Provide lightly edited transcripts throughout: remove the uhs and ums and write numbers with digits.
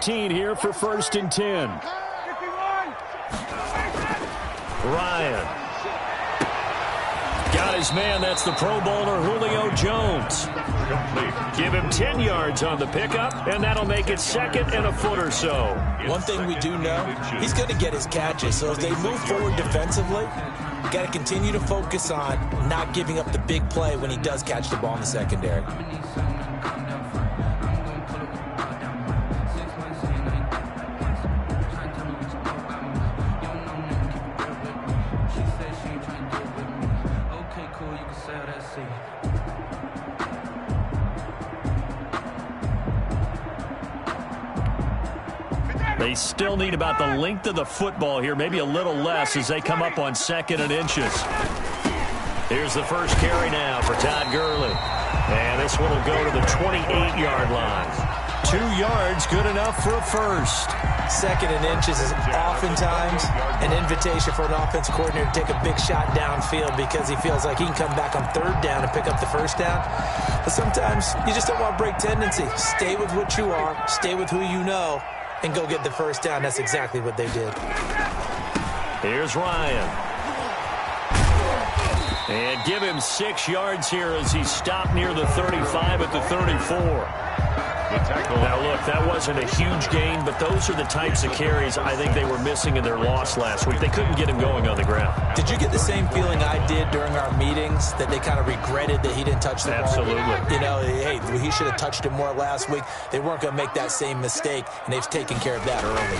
15 here for 1st and 10. Ryan. Got his man. That's the Pro Bowler Julio Jones. Give him 10 yards on the pickup, and that'll make it 2nd and a foot or so. One thing we do know, he's going to get his catches. So as they move forward defensively, got to continue to focus on not giving up the big play when he does catch the ball in the secondary. They still need about the length of the football here, maybe a little less as they come up on 2nd and inches. Here's the first carry now for Todd Gurley. And this one will go to the 28-yard line. 2 yards, good enough for a first. 2nd and inches is oftentimes an invitation for an offense coordinator to take a big shot downfield because he feels like he can come back on 3rd down and pick up the first down. But sometimes you just don't want to break tendency. Stay with what you are, stay with who you know, and go get the first down. That's exactly what they did. Here's Ryan. And give him 6 yards here as he stopped near the 35 at the 34. Now, look, that wasn't a huge gain, but those are the types of carries I think they were missing in their loss last week. They couldn't get him going on the ground. Did you get the same feeling I did during our meetings, that they kind of regretted that he didn't touch the ball? Absolutely. You know, hey, he should have touched it more last week. They weren't going to make that same mistake, and they've taken care of that early.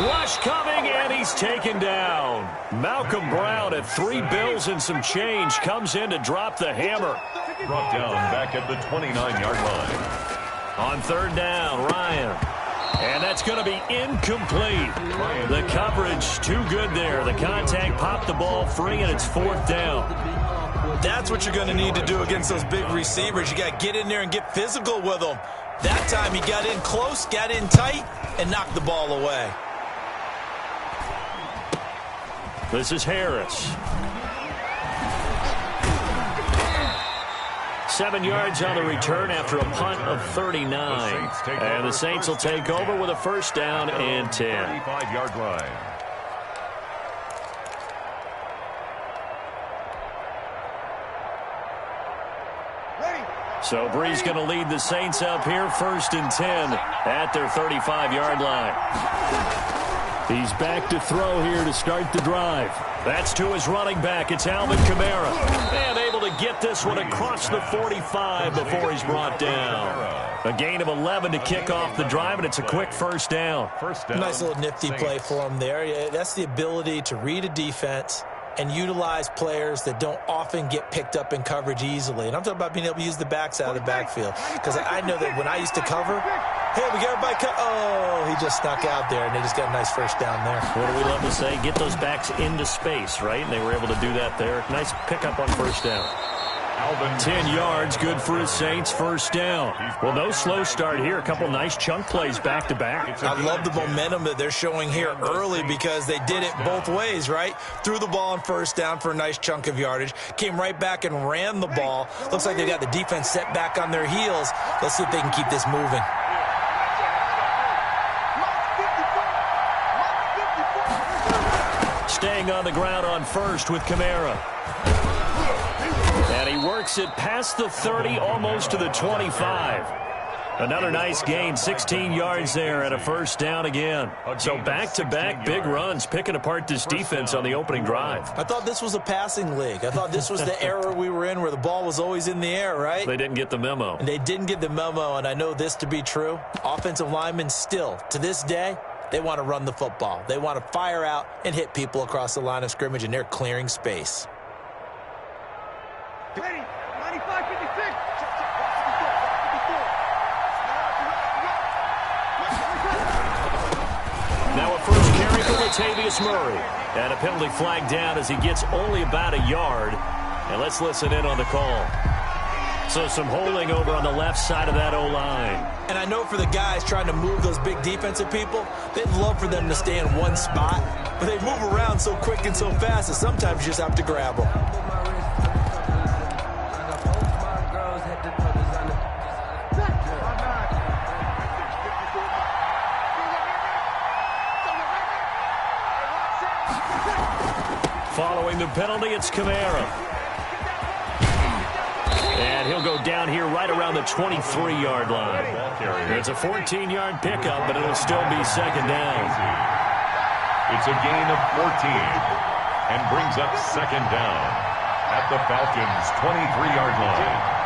Rush coming, and he's taken down. Malcolm Brown at 3 bills and some change comes in to drop the hammer. Brought down back at the 29-yard line. On 3rd down, Ryan. And that's going to be incomplete. The coverage too good there. The contact popped the ball free, and it's 4th down. That's what you're going to need to do against those big receivers. You got to get in there and get physical with them. That time he got in close, got in tight, and knocked the ball away. This is Harris. 7 yards on the return after a punt of 39. And the Saints will take over with a first down and 10. 35-yard line. So Bree's going to lead the Saints up here, 1st and 10 at their 35-yard line. He's back to throw here to start the drive. That's to his running back. It's Alvin Kamara. And able to get this one across the 45 before he's brought down. A gain of 11 to kick off the drive, and it's a quick first down. Nice little nifty play for him there. Yeah, that's the ability to read a defense and utilize players that don't often get picked up in coverage easily. And I'm talking about being able to use the backs out of the backfield. Because I know that when I used to cover, hey, we got everybody cut. Oh, he just snuck out there, and they just got a nice first down there. What do we love to say? Get those backs into space, right? And they were able to do that there. Nice pickup on first down. 10 yards, good for his Saints, first down. Well, no slow start here. A couple nice chunk plays back-to-back. I love the momentum that they're showing here early because they did it both ways, right? Threw the ball on first down for a nice chunk of yardage. Came right back and ran the ball. Looks like they got the defense set back on their heels. Let's see if they can keep this moving. Staying on the ground on first with Kamara. And he works it past the 30, almost to the 25. Another nice gain, 16 yards there and a first down again. So back-to-back big runs, picking apart this defense on the opening drive. I thought this was a passing league. I thought this was the era we were in where the ball was always in the air, right? They didn't get the memo. And they didn't get the memo, and I know this to be true. Offensive linemen still, to this day, they want to run the football. They want to fire out and hit people across the line of scrimmage, and they're clearing space. Ready, 95, 56. Now a first carry for Latavius Murray. And a penalty flag down as he gets only about a yard. And let's listen in on the call. So some holding over on the left side of that O-line. And I know for the guys trying to move those big defensive people, they'd love for them to stay in one spot. But they move around so quick and so fast that sometimes you just have to grab them. the penalty. It's Kamara. And he'll go down here right around the 23-yard line. It's a 14-yard pickup, but it'll still be second down. It's a gain of 14 and brings up second down at the Falcons' 23-yard line.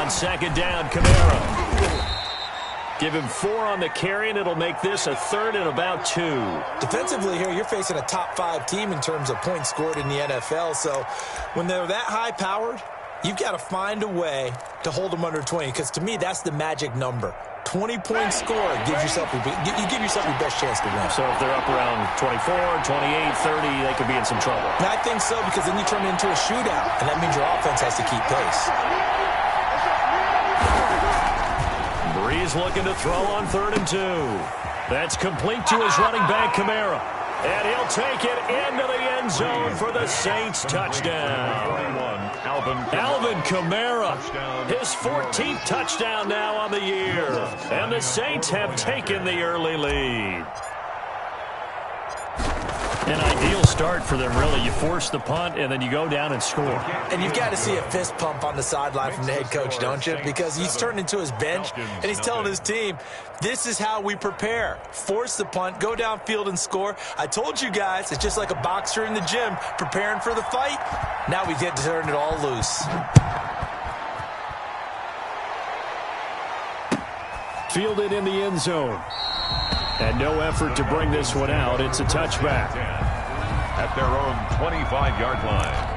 On second down, Kamara. Give him 4 on the carry, and it'll make this a third and about 2. Defensively here, you're facing a top-5 team in terms of points scored in the NFL. So when they're that high-powered, you've got to find a way to hold them under 20, because to me, that's the magic number. 20-point score gives yourself you give yourself your best chance to win. So if they're up around 24, 28, 30, they could be in some trouble. And I think so, because then you turn it into a shootout, and that means your offense has to keep pace. Breeze looking to throw on 3rd and 2. That's complete to his running back, Kamara. And he'll take it into the end zone for the Saints touchdown. Alvin Kamara, his 14th touchdown now on the year. And the Saints have taken the early lead. An ideal start for them, really. You force the punt, and then you go down and score. And you've got to see a fist pump on the sideline from the head coach, don't you? Because he's turned into his bench, and he's telling his team, this is how we prepare. Force the punt, go downfield and score. I told you guys, it's just like a boxer in the gym preparing for the fight. Now we get to turn it all loose. Fielded in the end zone. And no effort to bring this one out. It's a touchback. At their own 25-yard line.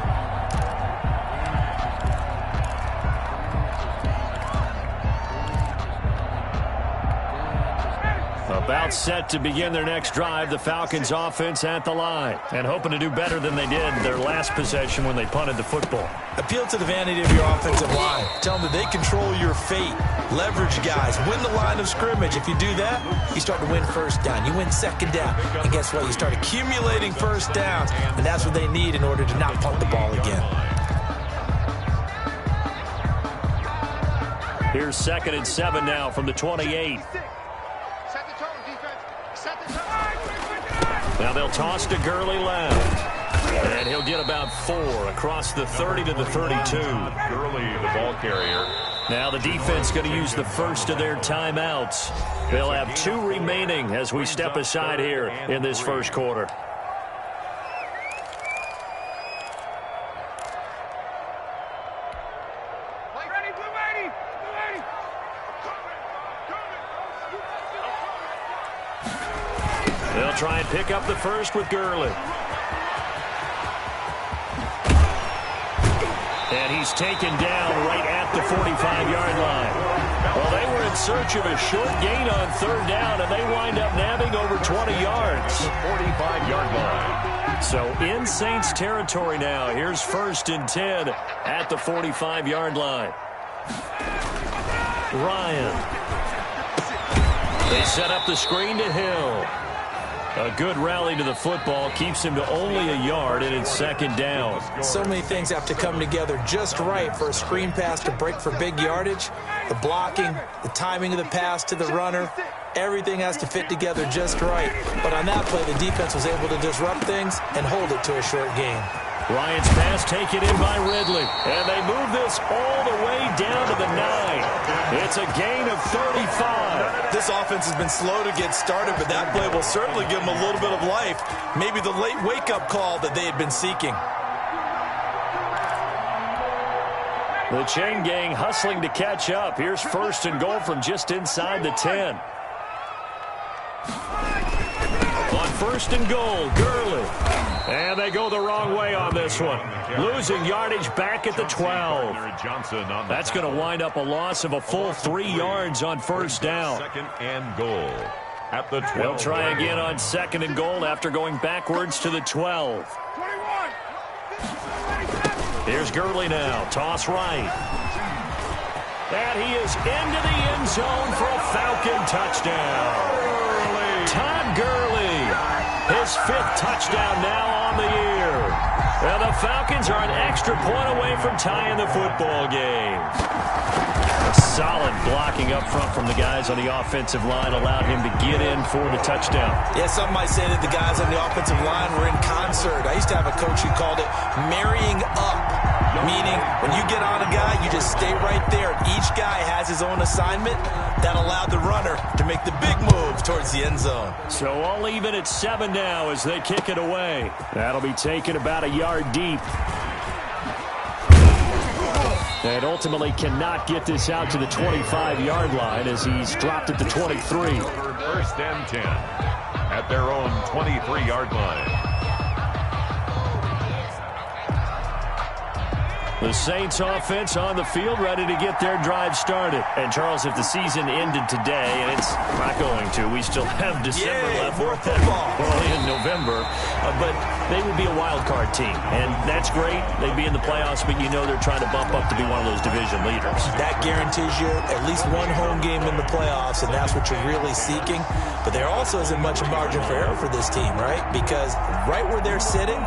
About set to begin their next drive, the Falcons offense at the line. And hoping to do better than they did their last possession when they punted the football. Appeal to the vanity of your offensive line. Tell them that they control your fate. Leverage guys. Win the line of scrimmage. If you do that, you start to win first down. You win second down. And guess what? You start accumulating first downs. And that's what they need in order to not punt the ball again. Here's 2nd and 7 now from the 28. Now they'll toss to Gurley left. And he'll get about 4 across the 30 to the 32. Gurley, the ball carrier. Now the defense going to use the first of their timeouts. They'll have 2 remaining as we step aside here in this first quarter. They'll try and pick up the first with Gurley. And he's taken down right at the 45-yard line. Well, they were in search of a short gain on 3rd down, and they wind up nabbing over 20 yards. 45-yard line. So in Saints territory now. Here's 1st and 10 at the 45-yard line. Ryan. They set up the screen to Hill. A good rally to the football keeps him to only a yard, and it's 2nd down. So many things have to come together just right for a screen pass to break for big yardage. The blocking, the timing of the pass to the runner, everything has to fit together just right. But on that play, the defense was able to disrupt things and hold it to a short gain. Ryan's pass taken in by Ridley. And they move this all the way down to the 9. It's a gain of 35. This offense has been slow to get started, but that play will certainly give them a little bit of life. Maybe the late wake-up call that they had been seeking. The chain gang hustling to catch up. Here's 1st and goal from just inside the 10. On 1st and goal, Gurley. And they go the wrong way on this one. Losing yardage back at the 12. That's going to wind up a loss of a full 3 yards on 1st down. 2nd and goal at the 12. They'll try again on 2nd and goal after going backwards to the 12. Here's Gurley now. Toss right. And he is into the end zone for a Falcon touchdown. Todd Gurley, his 5th touchdown now on the year. And the Falcons are an extra point away from tying the football game. A solid block blocking up front from the guys on the offensive line allowed him to get in for the touchdown. Yeah, some might say that the guys on the offensive line were in concert. I used to have a coach who called it marrying up, meaning when you get on a guy, you just stay right there. Each guy has his own assignment. That allowed the runner to make the big move towards the end zone. So all even at 7 now as they kick it away. That'll be taken about a yard deep. And ultimately cannot get this out to the 25-yard line as he's dropped at the 23. First and 10 at their own 23-yard line. The Saints offense on the field ready to get their drive started. And, Charles, if the season ended today, and it's not going to, we still have December left. More football. Well, in November. But they would be a wild card team. And that's great. They'd be in the playoffs, but you know they're trying to bump up to be one of those division leaders. That guarantees you at least one home game in the playoffs, and that's what you're really seeking. But there also isn't much margin for error for this team, right? Because right where they're sitting,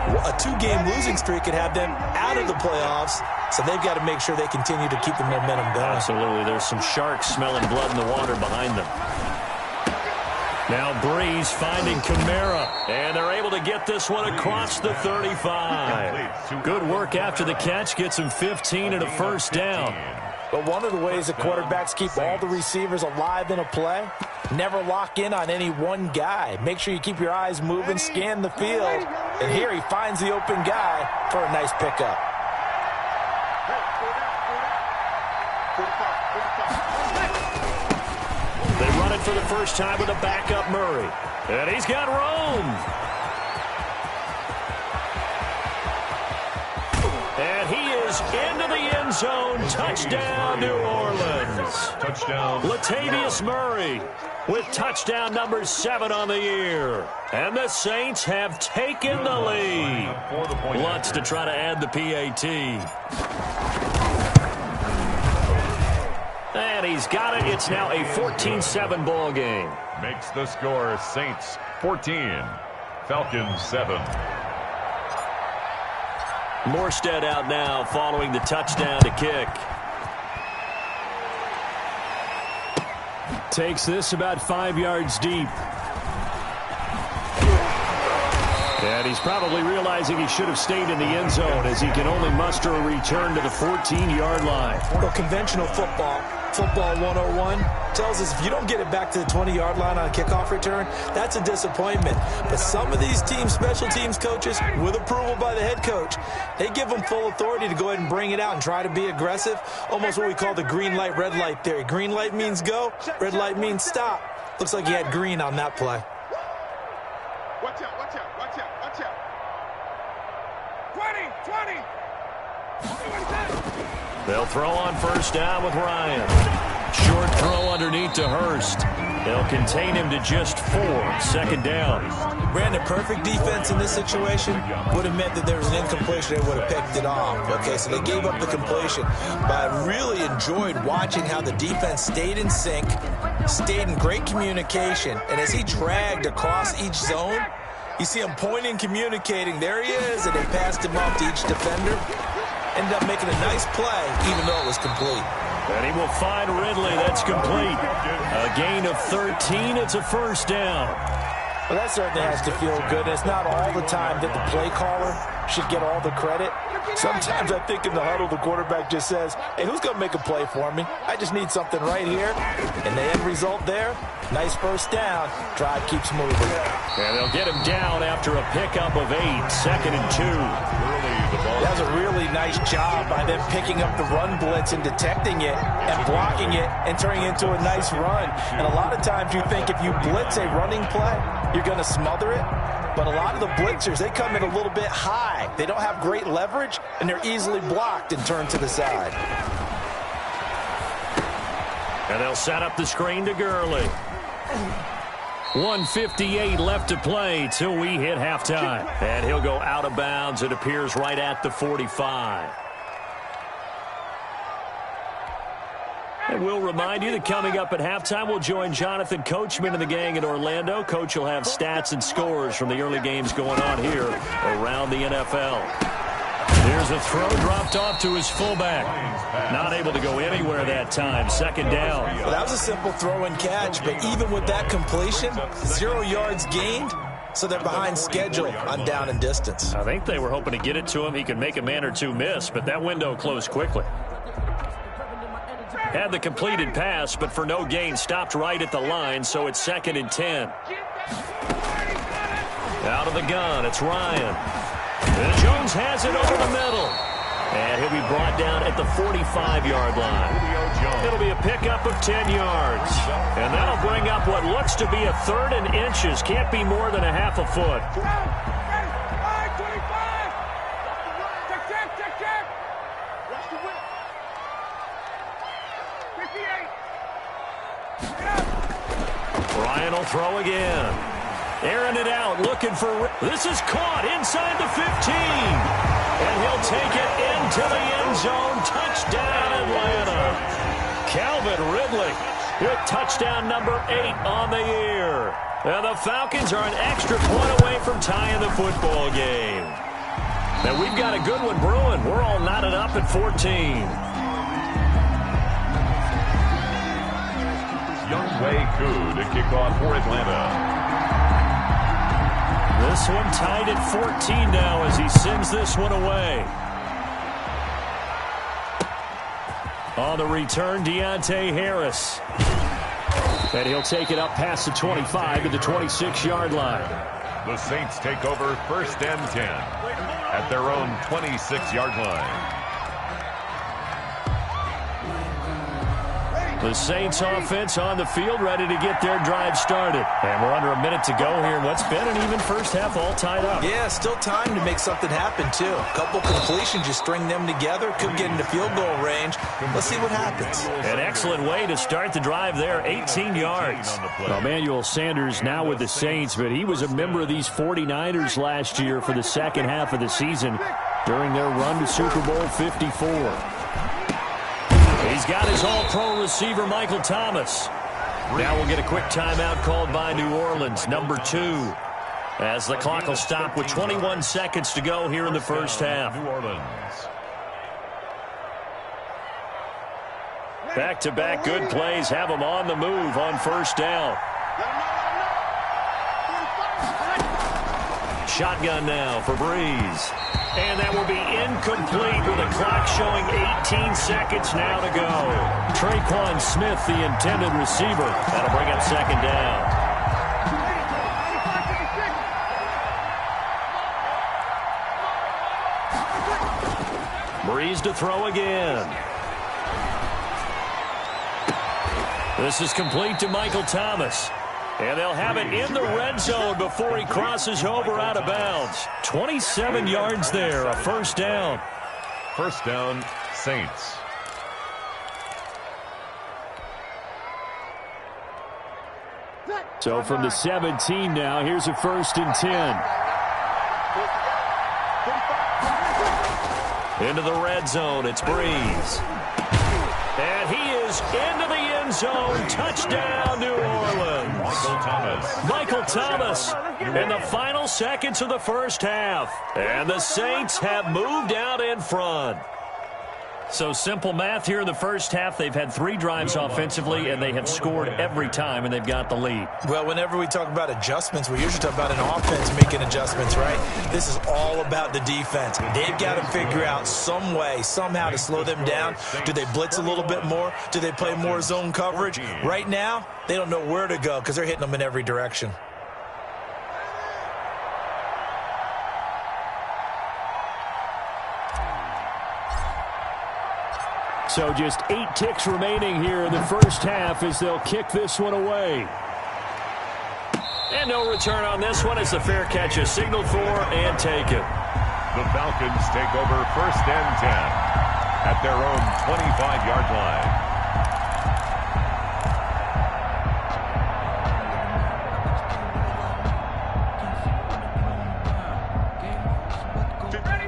a 2-game losing streak could have them out of the playoffs, so they've got to make sure they continue to keep the momentum going. Absolutely. There's some sharks smelling blood in the water behind them. Now Breeze finding Kamara, and they're able to get this one across the 35. Good work after the catch, gets him 15 and a first down. But one of the ways that quarterbacks keep all the receivers alive in a play, never lock in on any one guy. Make sure you keep your eyes moving, scan the field. And here he finds the open guy for a nice pickup. They run it for the first time with a backup Murray. And he's got room. And he is into the end zone. Touchdown, New Orleans. Touchdown. Latavius Murray with touchdown number 7 on the year. And the Saints have taken the lead. Lutz to try to add the PAT. And he's got it. It's now a 14-7 ball game. Makes the score Saints 14, Falcons 7. Morstead out now following the touchdown to kick. Takes this about 5 yards deep. And he's probably realizing he should have stayed in the end zone as he can only muster a return to the 14-yard line. Well, conventional football 101, tells us if you don't get it back to the 20-yard line on a kickoff return, that's a disappointment. But some of these teams, special teams coaches, with approval by the head coach, they give them full authority to go ahead and bring it out and try to be aggressive, almost what we call the green light, red light theory. Green light means go, red light means stop. Looks like he had green on that play. Watch out, watch out, watch out, watch out. 20, 20. They'll throw on first down with Ryan. Short throw underneath to Hurst. They'll contain him to just 4. Second down. Brandon, perfect defense in this situation would have meant that there was an incompletion. They would have picked it off. Okay, so they gave up the completion. But I really enjoyed watching how the defense stayed in sync, stayed in great communication. And as he dragged across each zone, you see him pointing, communicating. There he is, and they passed him off to each defender. Ended up making a nice play, even though it was complete. And he will find Ridley. That's complete. A gain of 13. It's a first down. Well, that certainly has to feel good. It's not all the time that the play caller should get all the credit. Sometimes I think in the huddle, the quarterback just says, hey, who's going to make a play for me? I just need something right here. And the end result there, nice first down. Drive keeps moving. And they'll get him down after a pickup of 8. Second and 2. That was a really nice job by them picking up the run blitz and detecting it and blocking it and turning it into a nice run. And a lot of times you think if you blitz a running play, you're going to smother it. But a lot of the blitzers, they come in a little bit high. They don't have great leverage, and they're easily blocked and turned to the side. And they'll set up the screen to Gurley. 1:58 left to play till we hit halftime. And he'll go out of bounds. It appears right at the 45. And we'll remind you that coming up at halftime, we'll join Jonathan Coachman and the gang in Orlando. Coach will have stats and scores from the early games going on here around the NFL. Here's a throw dropped off to his fullback. Not able to go anywhere that time. Second down. Well, that was a simple throw and catch, but even with that completion, 0 yards gained, so they're behind schedule on down and distance. I think they were hoping to get it to him. He could make a man or two miss, but that window closed quickly. Had the completed pass, but for no gain, stopped right at the line, so it's 2nd and 10. Out of the gun, it's Ryan. And Jones has it over the middle. And he'll be brought down at the 45-yard line. It'll be a pickup of 10 yards. And that'll bring up what looks to be a 3rd and inches. Can't be more than a half a foot. Ryan will throw again. Airing it out, looking for... This is caught inside the 15. And he'll take it into the end zone. Touchdown, Atlanta. Calvin Ridley with touchdown number 8 on the year. And the Falcons are an extra point away from tying the football game. And we've got a good one brewing. We're all knotted up at 14. Younghoe Koo to kick off for Atlanta. This one tied at 14 now as he sends this one away. On the return, Deontay Harris. And he'll take it up past the 25 to the 26-yard line. The Saints take over 1st and 10 at their own 26-yard line. The Saints offense on the field, ready to get their drive started. And we're under a minute to go here. What's been an even first half, all tied up. Yeah, still time to make something happen, too. A couple completions, you string them together, could get into field goal range. Let's see what happens. An excellent way to start the drive there, 18 yards. Well, Emmanuel Sanders now with the Saints, but he was a member of these 49ers last year for the second half of the season during their run to Super Bowl 54. He's got his all-pro receiver, Michael Thomas. Now we'll get a quick timeout called by New Orleans, number 2, as the clock will stop with 21 seconds to go here in the first half. New Orleans. Back-to-back good plays have them on the move on first down. Shotgun now for Breeze. And that will be incomplete with the clock showing 18 seconds now to go. Traquan Smith, the intended receiver. That'll bring up 2nd down. Breeze to throw again. This is complete to Michael Thomas. And they'll have it in the red zone before he crosses over out of bounds. 27 yards there, a first down. First down, Saints. So from the 17 now, here's a 1st and 10. Into the red zone, it's Breeze. And he is into the end zone. Touchdown, New Orleans. Michael Thomas in the final seconds of the first half. And the Saints have moved out in front. So simple math here in the first half. They've had 3 drives offensively, and they have scored every time, and they've got the lead. Well, whenever we talk about adjustments, we usually talk about an offense making adjustments, right? This is all about the defense. They've got to figure out some way, somehow to slow them down. Do they blitz a little bit more? Do they play more zone coverage? Right now, they don't know where to go because they're hitting them in every direction. So just 8 ticks remaining here in the first half as they'll kick this one away. And no return on this one. It's a fair catch, a signal for, and take it. The Falcons take over 1st and 10 at their own 25-yard line.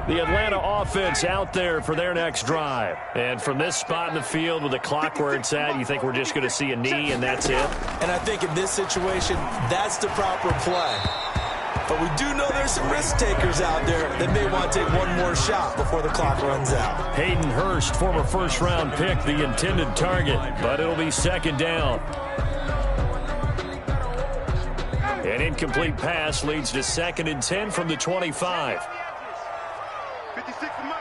The Atlanta offense out there for their next drive. And from this spot in the field with the clock where it's at, you think we're just going to see a knee and that's it? And I think in this situation, that's the proper play. But we do know there's some risk takers out there that may want to take one more shot before the clock runs out. Hayden Hurst, former first-round pick, the intended target, but it'll be second down. An incomplete pass leads to 2nd and 10 from the 25. 56 is Mike.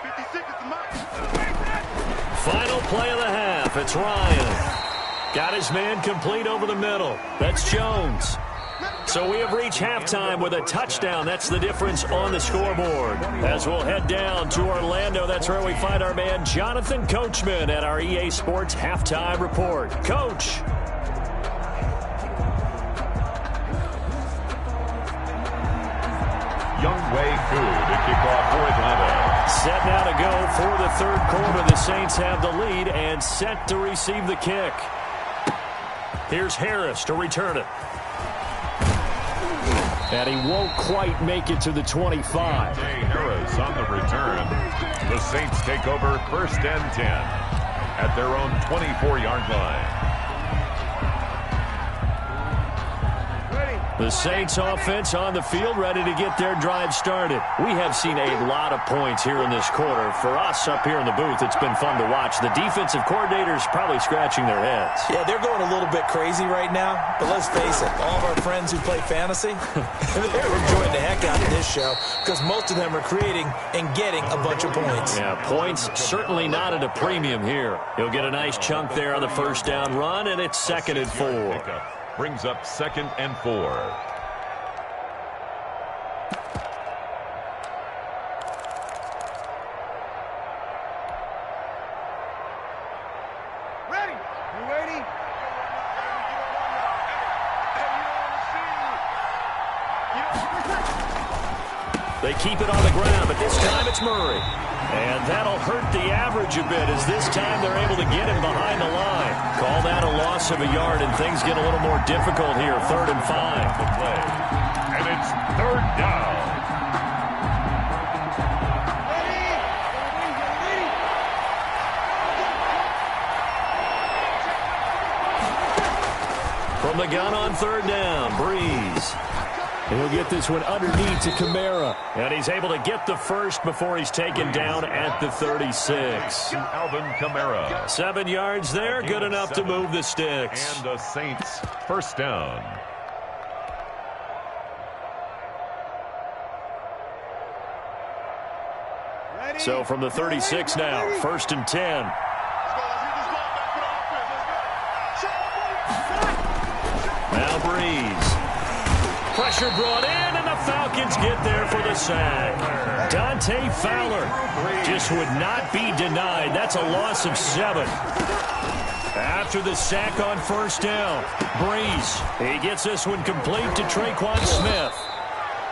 56 is Mike. Final play of the half. It's Ryan. Got his man complete over the middle. That's Jones. So we have reached halftime with a touchdown. That's the difference on the scoreboard. As we'll head down to Orlando, that's where we find our man Jonathan Coachman at our EA Sports Halftime Report. Coach. Younghoe Koo to kick off for Atlanta. Set now to go for the third quarter. The Saints have the lead and set to receive the kick. Here's Harris to return it. And he won't quite make it to the 25. Harris on the return. The Saints take over 1st and 10 at their own 24-yard line. The Saints offense on the field, ready to get their drive started. We have seen a lot of points here in this quarter. For us up here in the booth, it's been fun to watch. The defensive coordinators probably scratching their heads. Yeah, they're going a little bit crazy right now. But let's face it, all of our friends who play fantasy, they're enjoying the heck out of this show because most of them are creating and getting a bunch of points. Yeah, points certainly not at a premium here. He'll get a nice chunk there on the first down run, and it's 2nd and 4. Brings up 2nd and 4. Ready? You ready? They keep it on the ground, but this time it's Murray. And that'll hurt the average a bit as this time they're able to get him behind the line. Call that a loss of a yard, and things get a little more difficult here. 3rd and 5. The play. And it's 3rd down. From the gun on 3rd down, Breeze. He'll get this one underneath to Kamara. And he's able to get the first before he's taken down at the 36. Alvin Kamara. 7 yards there, good enough to move the sticks. And the Saints 1st down. So from the 36 now, 1st and 10. Now Breeze. Pressure brought in, and the Falcons get there for the sack. Dante Fowler just would not be denied. That's a loss of 7. After the sack on 1st down, Breeze, he gets this one complete to Traquan Smith.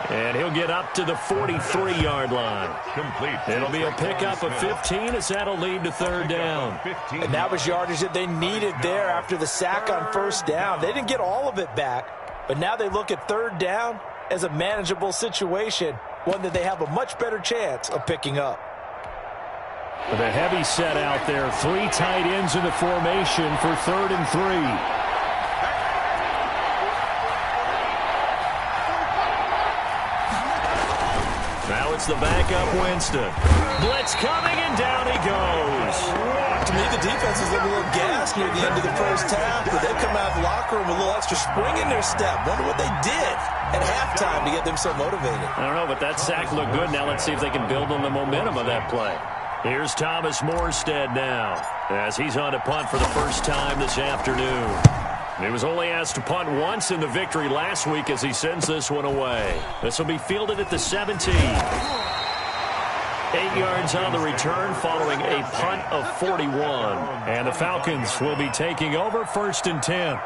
And he'll get up to the 43-yard line. Complete. It'll be a pickup of 15 as that'll lead to 3rd down. And that was yardage that they needed there after the sack on 1st down. They didn't get all of it back, but now they look at 3rd down as a manageable situation, one that they have a much better chance of picking up. With a heavy set out there, 3 tight ends in the formation for 3rd and 3. Now it's the backup Winston. Blitz coming, and down he goes. To me, the defense was looking a little gassed near the end of the first half, but they come out of the locker room with a little extra spring in their step. Wonder what they did at halftime to get them so motivated. I don't know, but that sack looked good. Now let's see if they can build on the momentum of that play. Here's Thomas Morstead now as he's on to punt for the first time this afternoon. He was only asked to punt once in the victory last week as he sends this one away. This will be fielded at the 17. 8 yards on the return following a punt of 41. And the Falcons will be taking over 1st and 10.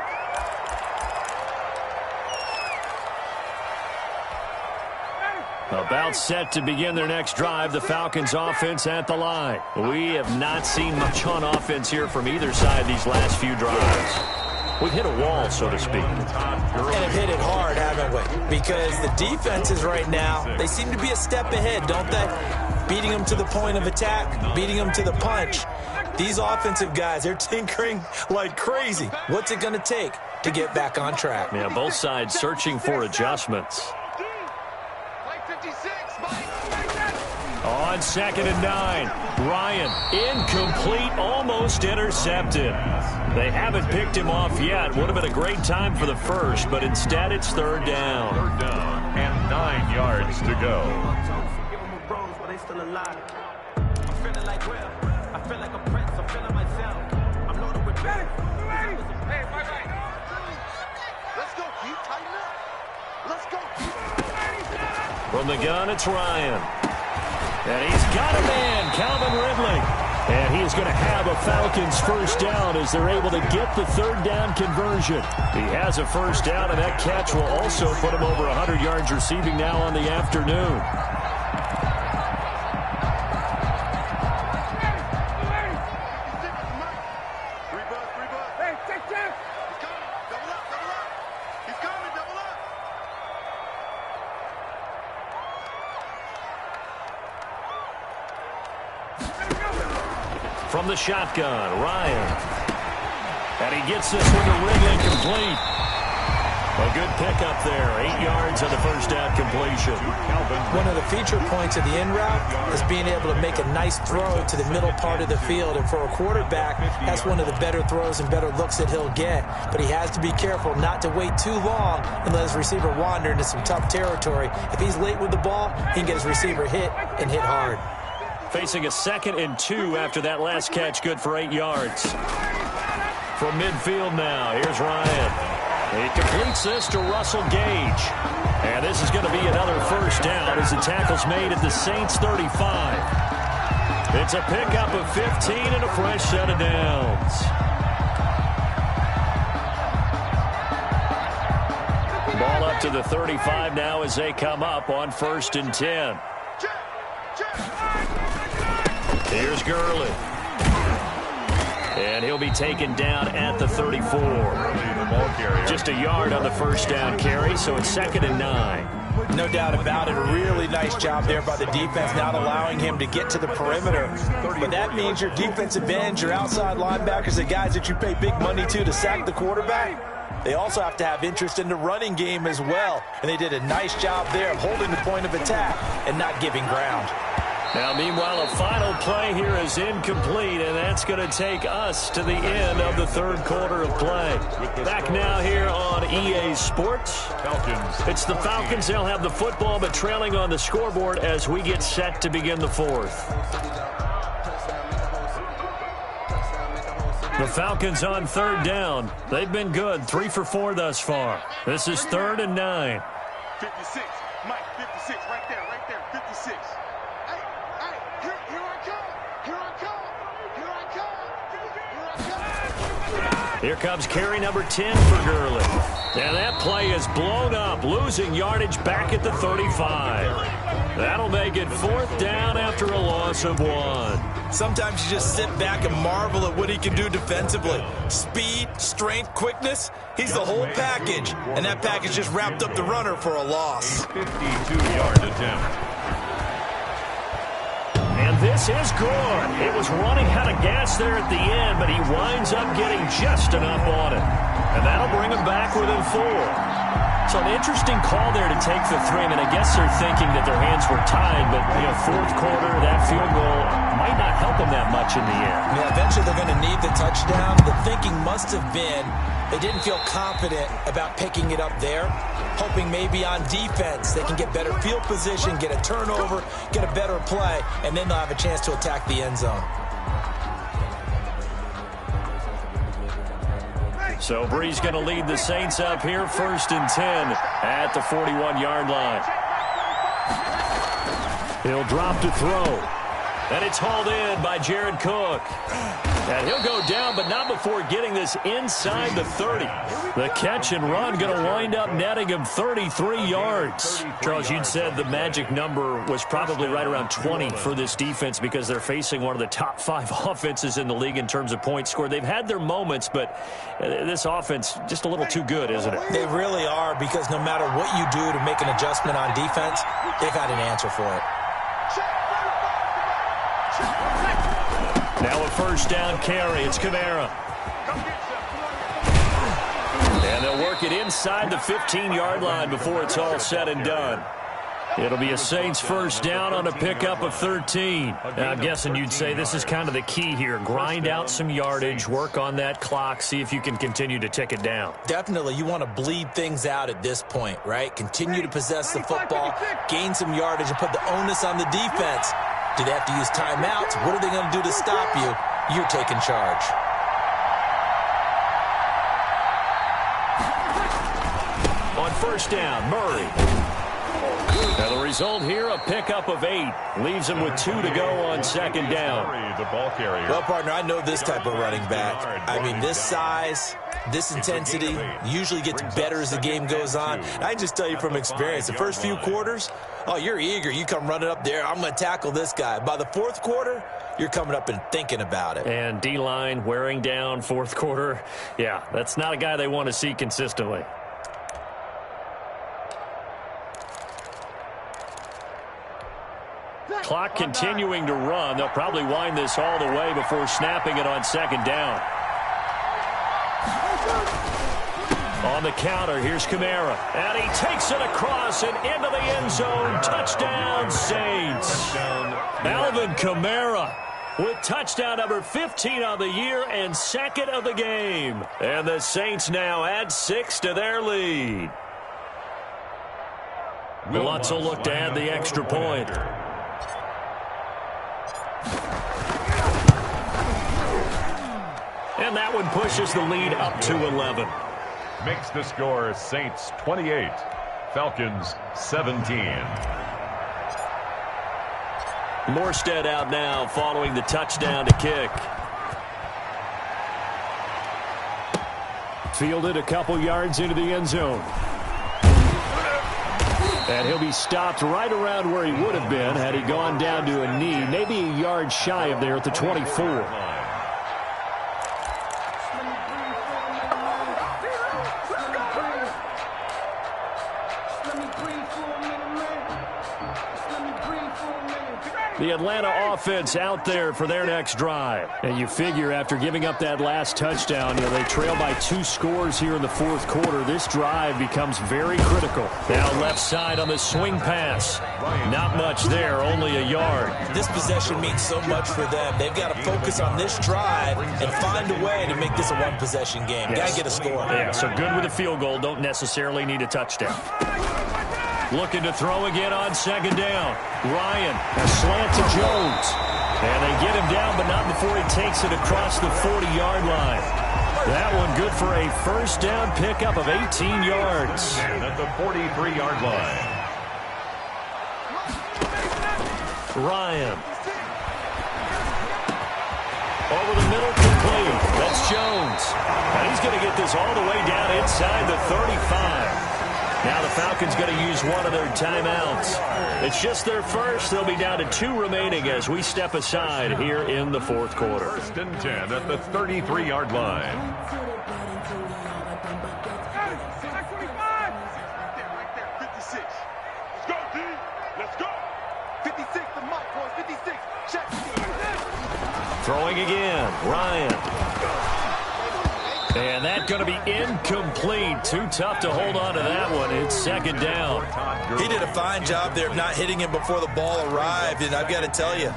About set to begin their next drive, the Falcons offense at the line. We have not seen much on offense here from either side these last few drives. We've hit a wall, so to speak. And have hit it hard, haven't we? Because the defenses right now, they seem to be a step ahead, don't they? Beating them to the point of attack, beating them to the punch. These offensive guys, they're tinkering like crazy. What's it going to take to get back on track? Yeah, both sides searching for adjustments. On 2nd and 9, Ryan, incomplete, almost intercepted. They haven't picked him off yet. Would have been a great time for the first, but instead it's 3rd down. 3rd down and 9 yards to go. From the gun, it's Ryan. And he's got a man, Calvin Ridley. And he's going to have a Falcons 1st down as they're able to get the 3rd down conversion. He has a 1st down, and that catch will also put him over 100 yards receiving now on the afternoon. From the shotgun, Ryan. And he gets this one to Ridley complete. A good pickup there. 8 yards on the 1st down completion. One of the feature points of the in route is being able to make a nice throw to the middle part of the field. And for a quarterback, that's one of the better throws and better looks that he'll get. But he has to be careful not to wait too long and let his receiver wander into some tough territory. If he's late with the ball, he can get his receiver hit and hit hard. Facing a 2nd and 2 after that last catch, good for 8 yards. From midfield now, here's Ryan. He completes this to Russell Gage. And this is going to be another 1st down as the tackle's made at the Saints 35. It's a pickup of 15 and a fresh set of downs. Ball up to the 35 now as they come up on 1st and 10. Here's Gurley. And he'll be taken down at the 34. Just a yard on the 1st down carry, so it's 2nd and 9. No doubt about it. A really nice job there by the defense, not allowing him to get to the perimeter. But that means your defensive ends, your outside linebackers, the guys that you pay big money to sack the quarterback, they also have to have interest in the running game as well. And they did a nice job there of holding the point of attack and not giving ground. Now, meanwhile, a final play here is incomplete, and that's going to take us to the end of the 3rd quarter of play. Back now here on EA Sports. It's the Falcons. They'll have the football, but trailing on the scoreboard as we get set to begin the 4th. The Falcons on 3rd down. They've been good, 3 for 4 thus far. This is 3rd and 9. 56, Mike, 56, right there, 56. Here comes carry number 10 for Gurley. And that play is blown up, losing yardage back at the 35. That'll make it 4th down after a loss of 1. Sometimes you just sit back and marvel at what he can do defensively. Speed, strength, quickness, he's the whole package. And that package just wrapped up the runner for a loss. 52-yard attempt. And this is good. It was running out of gas there at the end, but he winds up getting just enough on it. And that'll bring him back within 4. So an interesting call there to take the 3. I mean, I guess they're thinking that their hands were tied, but, 4th quarter, that field goal might not help them that much in the end. Yeah, eventually they're going to need the touchdown. The thinking must have been they didn't feel confident about picking it up there, hoping maybe on defense they can get better field position, get a turnover, get a better play, and then they'll have a chance to attack the end zone. So Brees going to lead the Saints up here, 1st and 10 at the 41-yard line. He'll drop to throw. And it's hauled in by Jared Cook. And he'll go down, but not before getting this inside the 30. The catch and run going to wind up netting him 33 yards. Charles, you'd said the magic number was probably right around 20 for this defense because they're facing one of the top 5 offenses in the league in terms of points scored. They've had their moments, but this offense just a little too good, isn't it? They really are, because no matter what you do to make an adjustment on defense, they've had an answer for it. Now a 1st down carry. It's Kamara. And they'll work it inside the 15-yard line before it's all said and done. It'll be a Saints first down on a pickup of 13. Now, I'm guessing you'd say this is kind of the key here. Grind out some yardage, work on that clock, see if you can continue to tick it down. Definitely. You want to bleed things out at this point, right? Continue to possess the football, gain some yardage, and put the onus on the defense. Do they have to use timeouts? What are they going to do to stop you? You're taking charge. On first down, Murray. Now the result here, a pickup of 8. Leaves him with 2 to go on second down. The ball carrier. Well, partner, I know this type of running back. I mean, this size, this intensity usually gets better as the game goes on. I just tell you from experience, the first few quarters, oh, you're eager. You come running up there, I'm going to tackle this guy. By the fourth quarter, you're coming up and thinking about it. And D-line wearing down fourth quarter. Yeah, that's not a guy they want to see consistently. Clock continuing to run. They'll probably wind this all the way before snapping it on second down. On the counter, here's Kamara. And he takes it across and into the end zone. Touchdown, Saints. Alvin Kamara with touchdown number 15 on the year and second of the game. And the Saints now add 6 to their lead. Lutz will look to add the extra point. And that one pushes the lead up to 11. Makes the score Saints 28, Falcons 17. Morstead out now following the touchdown to kick. Fielded a couple yards into the end zone. And he'll be stopped right around where he would have been had he gone down to a knee, maybe a yard shy of there at the 24. The Atlanta offense out there for their next drive. And you figure after giving up that last touchdown, they trail by 2 scores here in the fourth quarter. This drive becomes very critical. Now left side on the swing pass. Not much there, only a yard. This possession means so much for them. They've got to focus on this drive and find a way to make this a one-possession game. Yes. Got to get a score. Yeah, so good with a field goal. Don't necessarily need a touchdown. Looking to throw again on second down. Ryan, a slant to Jones. And they get him down, but not before he takes it across the 40-yard line. That one good for a first down pickup of 18 yards. And at the 43-yard line. Ryan. Over the middle, complete. That's Jones. And he's going to get this all the way down inside the 35. Now the Falcons going to use one of their timeouts. It's just their first. They'll be down to 2 remaining as we step aside here in the fourth quarter. First and 10 at the 33-yard line. Right there, 56. Let's go, D. Let's go. 56, the mark, boys. 56. Check. Throwing again. Ryan. And that's going to be incomplete. Too tough to hold on to that one. It's second down. He did a fine job there of not hitting him before the ball arrived. And I've got to tell you,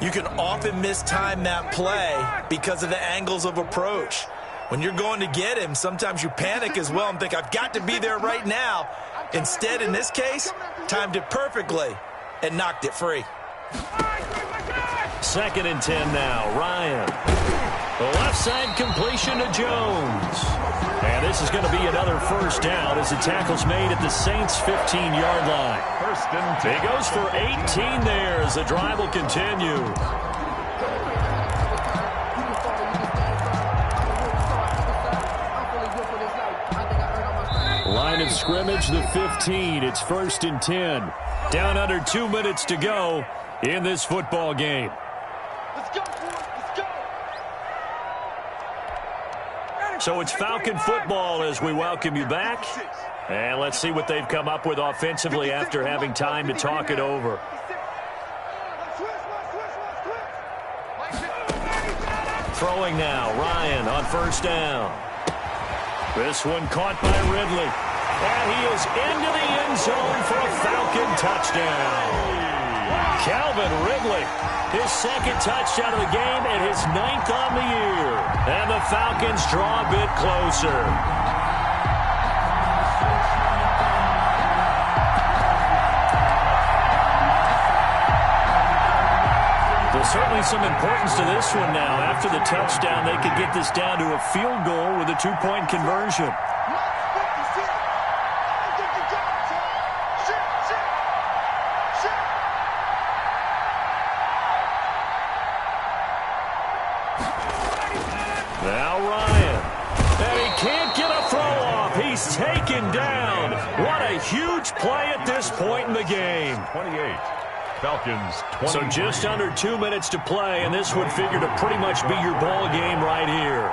you can often mistime that play because of the angles of approach. When you're going to get him, sometimes you panic as well and think, I've got to be there right now. Instead, in this case, timed it perfectly and knocked it free. Second and 10 now. Ryan. The left side completion to Jones. And this is going to be another first down as the tackle's made at the Saints' 15-yard line. First and 10. He goes for 18 there as the drive will continue. Line of scrimmage, the 15. It's first and 10. Down under 2 minutes to go in this football game. Let's go, boys. Let's go. So it's Falcon football as we welcome you back. And let's see what they've come up with offensively after having time to talk it over. Throwing now, Ryan on first down. This one caught by Ridley. And he is into the end zone for a Falcon touchdown. Calvin Ridley, his second touchdown of the game and his 9th on the year. And the Falcons draw a bit closer. There's certainly some importance to this one now. After the touchdown, they could get this down to a field goal with a 2-point conversion. Now Ryan. And he can't get a throw off. He's taken down. What a huge play at this point in the game. 28. Falcons 20. So just under 2 minutes to play, and this would figure to pretty much be your ball game right here.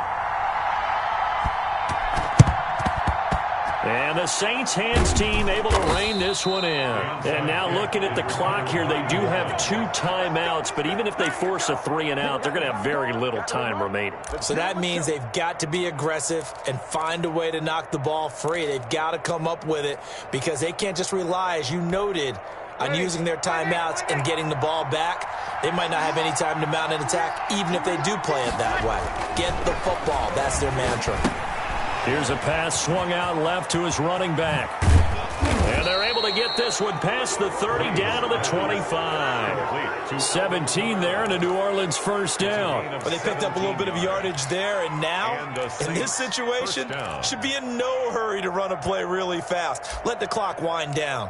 And the Saints hands team able to rein this one in. And now looking at the clock here, they do have 2 timeouts, but even if they force a 3-and-out, they're going to have very little time remaining. So that means they've got to be aggressive and find a way to knock the ball free. They've got to come up with it because they can't just rely, as you noted, on using their timeouts and getting the ball back. They might not have any time to mount an attack, even if they do play it that way. Get the football. That's their mantra. Here's a pass swung out left to his running back. And they're able to get this one past the 30 down to the 25. 17 there and a New Orleans first down. Well, they picked up a little bit of yardage there, and now, in this situation, should be in no hurry to run a play really fast. Let the clock wind down.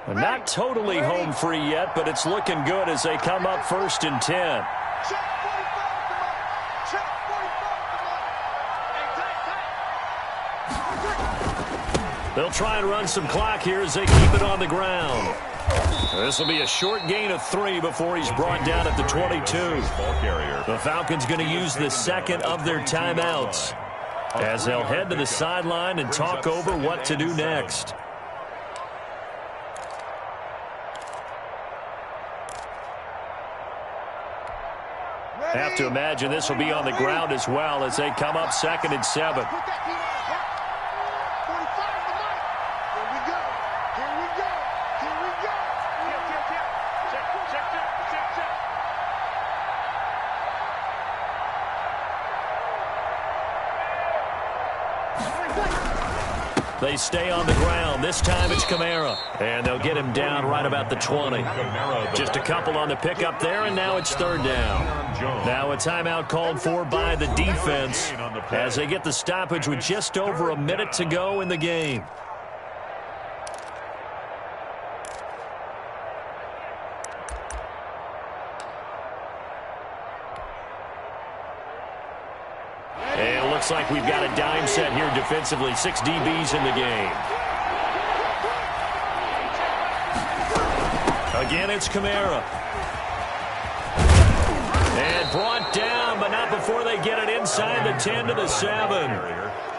Not totally home free yet, but it's looking good as they come up 1st and 10. They'll try and run some clock here as they keep it on the ground. This will be a short gain of 3 before he's brought down at the 22. The Falcons going to use the second of their timeouts as they'll head to the sideline and talk over what to do next. Have to imagine this will be on the ground as well as they come up 2nd and 7. They stay on the ground. This time it's Kamara. And they'll get him down right about the 20. Just a couple on the pickup there, and now it's 3rd down. Now a timeout called for by the defense as they get the stoppage with just over a minute to go in the game. And it looks like we've got a dime set here defensively. 6 DBs in the game. Again, it's Kamara. And brought down, but not before they get it inside the 10 to the 7.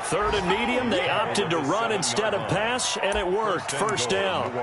3rd and medium. They opted to run instead of pass, and it worked. 1st down.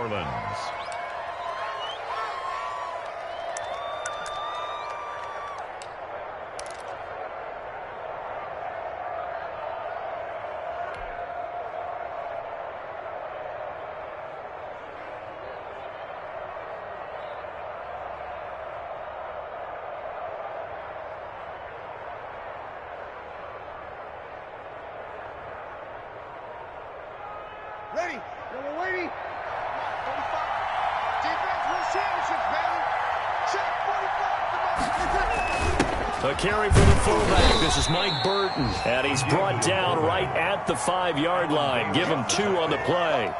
Ready? We're waiting. 45. Defense wins championships, baby. Check 45. A carry for the fullback. This is Mike Burton. And he's brought down right at the 5-yard line. Give him 2 on the play.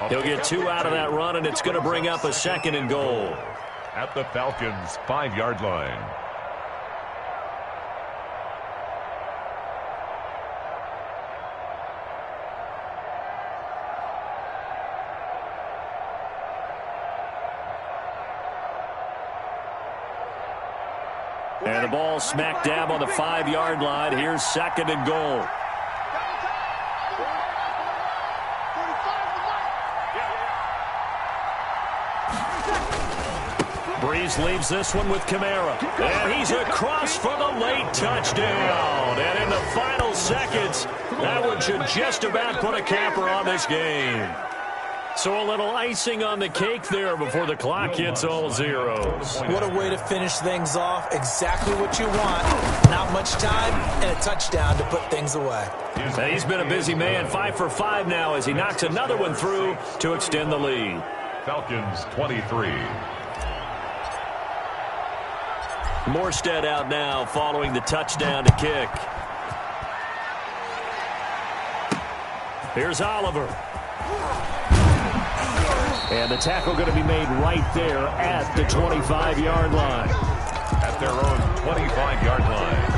He'll get 2 out of that run, and it's going to bring up a 2nd and goal. At the Falcons' 5-yard line. And the ball smack dab on the 5-yard line. Here's 2nd and goal. Breeze leaves this one with Kamara. And he's across for the late touchdown. And in the final seconds, That one should just about put a capper on this game. So a little icing on the cake there before the clock hits all zeros. What a way to finish things off. Exactly what you want. Not much time and a touchdown to put things away. And he's been a busy man. 5 for 5 now as he knocks another one through to extend the lead. Falcons 23. Morstead out now following the touchdown to kick. Here's Oliver. And the tackle going to be made right there at the 25-yard line. At their own 25-yard line.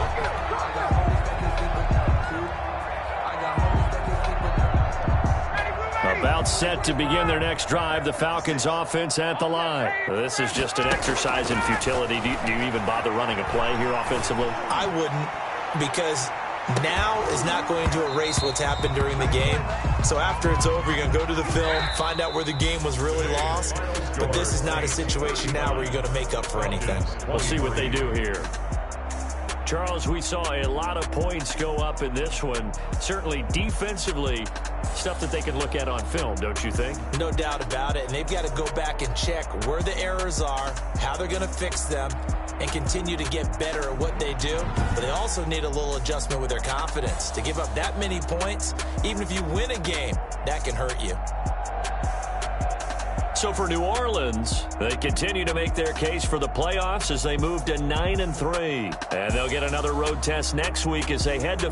About set to begin their next drive, the Falcons offense at the line. This is just an exercise in futility. Do you even bother running a play here offensively? I wouldn't, because now is not going to erase what's happened during the game. So after it's over, you're going to go to the film, find out where the game was really lost. But this is not a situation now where you're going to make up for anything. We'll see what they do here. Charles, we saw a lot of points go up in this one. Certainly defensively, stuff that they can look at on film, don't you think? No doubt about it. And they've got to go back and check where the errors are, how they're going to fix them, and continue to get better at what they do. But they also need a little adjustment with their confidence. To give up that many points, even if you win a game, that can hurt you. So for New Orleans, they continue to make their case for the playoffs as they move to 9-3. And they'll get another road test next week as they head to